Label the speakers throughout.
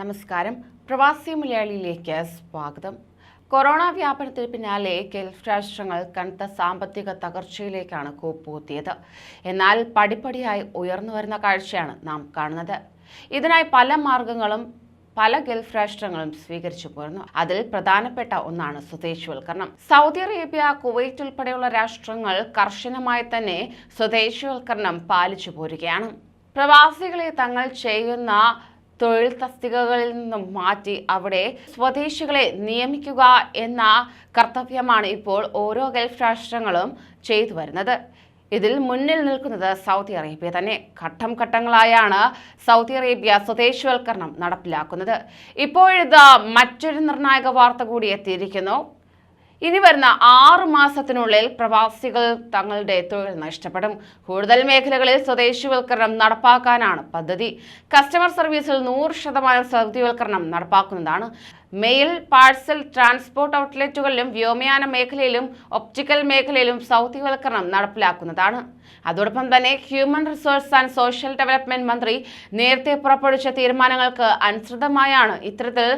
Speaker 1: നമസ്കാരം. പ്രവാസി മലയാളിയിലേക്ക് സ്വാഗതം. കൊറോണ വ്യാപനത്തിന് പിന്നാലെ ഗൾഫ് രാഷ്ട്രങ്ങൾ കനത്ത സാമ്പത്തിക തകർച്ചയിലേക്കാണ് കൂപ്പുകുത്തിയത്. എന്നാൽ പടിപ്പടിയായി ഉയർന്നു വരുന്ന കാഴ്ചയാണ് നാം കാണുന്നത്. ഇതിനായി പല മാർഗങ്ങളും പല ഗൾഫ് രാഷ്ട്രങ്ങളും സ്വീകരിച്ചു പോരുന്നു. അതിൽ പ്രധാനപ്പെട്ട ഒന്നാണ് സ്വദേശിവൽക്കരണം. സൗദി അറേബ്യ, കുവൈറ്റ് ഉൾപ്പെടെയുള്ള രാഷ്ട്രങ്ങൾ കർശനമായി തന്നെ സ്വദേശിവൽക്കരണം പാലിച്ചു പോരുകയാണ്. പ്രവാസികളെ തങ്ങൾ ചെയ്യുന്ന തൊഴിൽ തസ്തികകളിൽ നിന്നും മാറ്റി അവിടെ സ്വദേശികളെ നിയമിക്കുക എന്ന കർത്തവ്യമാണ് ഇപ്പോൾ ഓരോ ഗൾഫ് രാഷ്ട്രങ്ങളും ചെയ്തു വരുന്നത്. ഇതിൽ മുന്നിൽ നിൽക്കുന്നത് സൗദി അറേബ്യ തന്നെ. ഘട്ടം ഘട്ടങ്ങളായാണ് സൗദി അറേബ്യ സ്വദേശിവൽക്കരണം നടപ്പിലാക്കുന്നത്. ഇപ്പോഴിത് മറ്റൊരു നിർണായക വാർത്ത കൂടി എത്തിയിരിക്കുന്നു. ഇനി വരുന്ന 6 മാസത്തിനുള്ളിൽ പ്രവാസികൾ തങ്ങളുടെ തൊഴിൽ നഷ്ടപ്പെടും. കൂടുതൽ മേഖലകളിൽ സ്വദേശിവൽക്കരണം നടപ്പാക്കാനാണ് പദ്ധതി. കസ്റ്റമർ സർവീസിൽ 100% സൗദിവൽക്കരണം നടപ്പാക്കുന്നതാണ്. മെയിൽ, പാഴ്സൽ, ട്രാൻസ്പോർട്ട് ഔട്ട്ലെറ്റുകളിലും വ്യോമയാന മേഖലയിലും ഒപ്റ്റിക്കൽ മേഖലയിലും സൗദിവൽക്കരണം നടപ്പിലാക്കുന്നതാണ്. അതോടൊപ്പം തന്നെ human resource and social development മന്ത്രി നേരത്തെ പുറപ്പെടുവിച്ച തീരുമാനങ്ങൾക്ക് അനുസൃതമായാണ് ഇത്തരത്തിൽ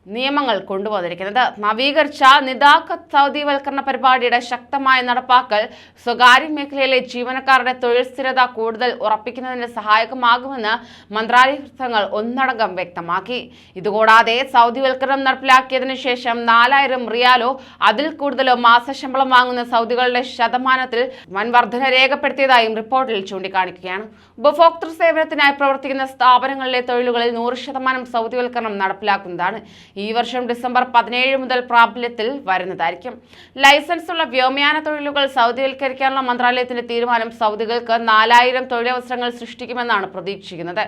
Speaker 1: നിയമങ്ങൾ കൊണ്ടുവന്നിരിക്കുന്നത്. നവീകരിച്ച നിദാഖത്ത് സൗദിവൽക്കരണ പരിപാടിയുടെ ശക്തമായ നടപ്പാക്കൽ സ്വകാര്യ മേഖലയിലെ ജീവനക്കാരുടെ തൊഴിൽ സ്ഥിരത കൂടുതൽ ഉറപ്പിക്കുന്നതിന് സഹായകമാകുമെന്ന് മന്ത്രാലയ വൃത്തങ്ങൾ ഒന്നടങ്കം വ്യക്തമാക്കി. ഇതുകൂടാതെ സൗദിവൽക്കരണം നടപ്പിലാക്കിയതിനു ശേഷം 4000 റിയാലോ അതിൽ കൂടുതലോ മാസശമ്പളം വാങ്ങുന്ന സൗദികളുടെ ശതമാനത്തിൽ വൻ വർധന രേഖപ്പെടുത്തിയതായും റിപ്പോർട്ടിൽ ചൂണ്ടിക്കാണിക്കുകയാണ്. ഉപഭോക്തൃ സേവനത്തിനായി പ്രവർത്തിക്കുന്ന സ്ഥാപനങ്ങളിലെ തൊഴിലുകളിൽ 100% സൗദിവൽക്കരണം നടപ്പിലാക്കുന്നതാണ്. ഈ വർഷം ഡിസംബർ 17 മുതൽ പ്രാബല്യത്തിൽ വരുന്നതായിരിക്കും. ലൈസൻസ് ഉള്ള വ്യോമയാന തൊഴിലുകൾ സൗദിവൽക്കരിക്കാനുള്ള മന്ത്രാലയത്തിന്റെ തീരുമാനം സൗദികൾക്ക് 4000 തൊഴിലവസരങ്ങൾ സൃഷ്ടിക്കുമെന്നാണ് പ്രതീക്ഷിക്കുന്നത്.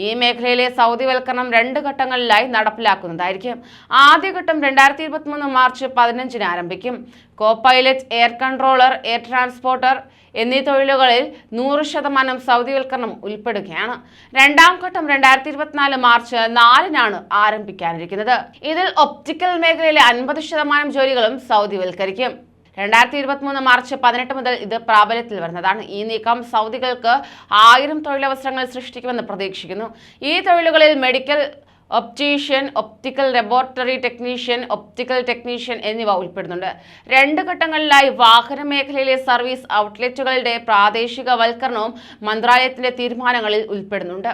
Speaker 1: ഈ മേഖലയിലെ സൗദിവൽക്കരണം 2 ഘട്ടങ്ങളിലായി നടപ്പിലാക്കുന്നതായിരിക്കും. ആദ്യഘട്ടം 2023 മാർച്ച് 15 ആരംഭിക്കും. Co pilot, air controller, air transporter എന്നീ തൊഴിലുകളിൽ 100% സൗദിവൽക്കരണം ഉൾപ്പെടുകയാണ്. രണ്ടാം ഘട്ടം 2024 മാർച്ച് 4 ആരംഭിക്കാനിരിക്കുന്നത്. ഇതിൽ ഒപ്റ്റിക്കൽ മേഖലയിലെ 50% ജോലികളും സൗദിവൽക്കരിക്കും. 2023 മാർച്ച് 18 മുതൽ ഇത് പ്രാബല്യത്തിൽ വരുന്നതാണ്. ഈ നീക്കം സൗദികൾക്ക് 1000 തൊഴിലവസരങ്ങൾ സൃഷ്ടിക്കുമെന്ന് പ്രതീക്ഷിക്കുന്നു. ഈ തൊഴിലുകളിൽ medical optician, optical laboratory technician, optical technician എന്നിവ ഉൾപ്പെടുന്നുണ്ട്. 2 ഘട്ടങ്ങളിലായി വാഹന മേഖലയിലെ സർവീസ് ഔട്ട്ലെറ്റുകളുടെ പ്രാദേശികവൽക്കരണവും മന്ത്രാലയത്തിന്റെ തീരുമാനങ്ങളിൽ ഉൾപ്പെടുന്നുണ്ട്.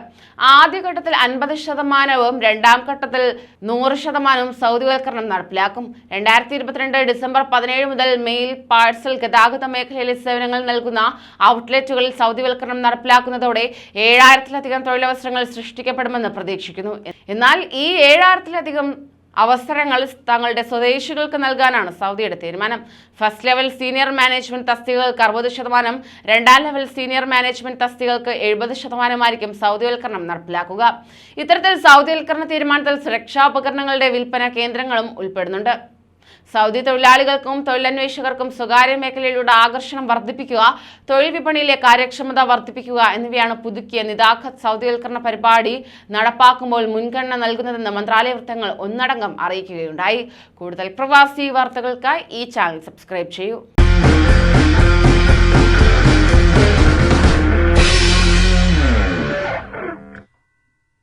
Speaker 1: ആദ്യഘട്ടത്തിൽ 50%, രണ്ടാം ഘട്ടത്തിൽ 100% സൗദിവൽക്കരണം നടപ്പിലാക്കും. 2022 ഡിസംബർ 17 മുതൽ മെയിൽ, പാഴ്സൽ, ഗതാഗത മേഖലയിലെ സേവനങ്ങൾ നൽകുന്ന ഔട്ട്ലെറ്റുകളിൽ സൗദിവൽക്കരണം നടപ്പിലാക്കുന്നതോടെ 7000-ലധികം തൊഴിലവസരങ്ങൾ സൃഷ്ടിക്കപ്പെടുമെന്ന് പ്രതീക്ഷിക്കുന്നു. എന്നാൽ ഈ 7000-ലധികം അവസരങ്ങൾ തങ്ങളുടെ സ്വദേശികൾക്ക് നൽകാനാണ് സൗദിയുടെ തീരുമാനം. ഫസ്റ്റ് ലെവൽ സീനിയർ മാനേജ്മെന്റ് തസ്തികകൾക്ക് 60%, രണ്ടാം ലെവൽ സീനിയർ മാനേജ്മെന്റ് തസ്തികകൾക്ക് 70% സൗദിവൽക്കരണം നടപ്പിലാക്കുക. ഇത്തരത്തിൽ സൗദിവൽക്കരണ തീരുമാനത്തിൽ സുരക്ഷാ ഉപകരണങ്ങളുടെ വിൽപ്പന കേന്ദ്രങ്ങളും ഉൾപ്പെടുന്നുണ്ട്. സൗദി തൊഴിലാളികൾക്കും തൊഴിലന്വേഷകർക്കും സ്വകാര്യ മേഖലയിലൂടെ ആകർഷണം വർദ്ധിപ്പിക്കുക, തൊഴിൽ വിപണിയിലെ കാര്യക്ഷമത വർദ്ധിപ്പിക്കുക എന്നിവയാണ് പുതുക്കിയ നിദാഖത്ത് സൗദിവൽക്കരണ പരിപാടി നടപ്പാക്കുമ്പോൾ മുൻഗണന നൽകുന്നതെന്ന് മന്ത്രാലയ വൃത്തങ്ങൾ ഒന്നടങ്കം അറിയിക്കുകയുണ്ടായി. കൂടുതൽ പ്രവാസി വാർത്തകൾക്കായി ഈ ചാനൽ സബ്സ്ക്രൈബ് ചെയ്യൂ.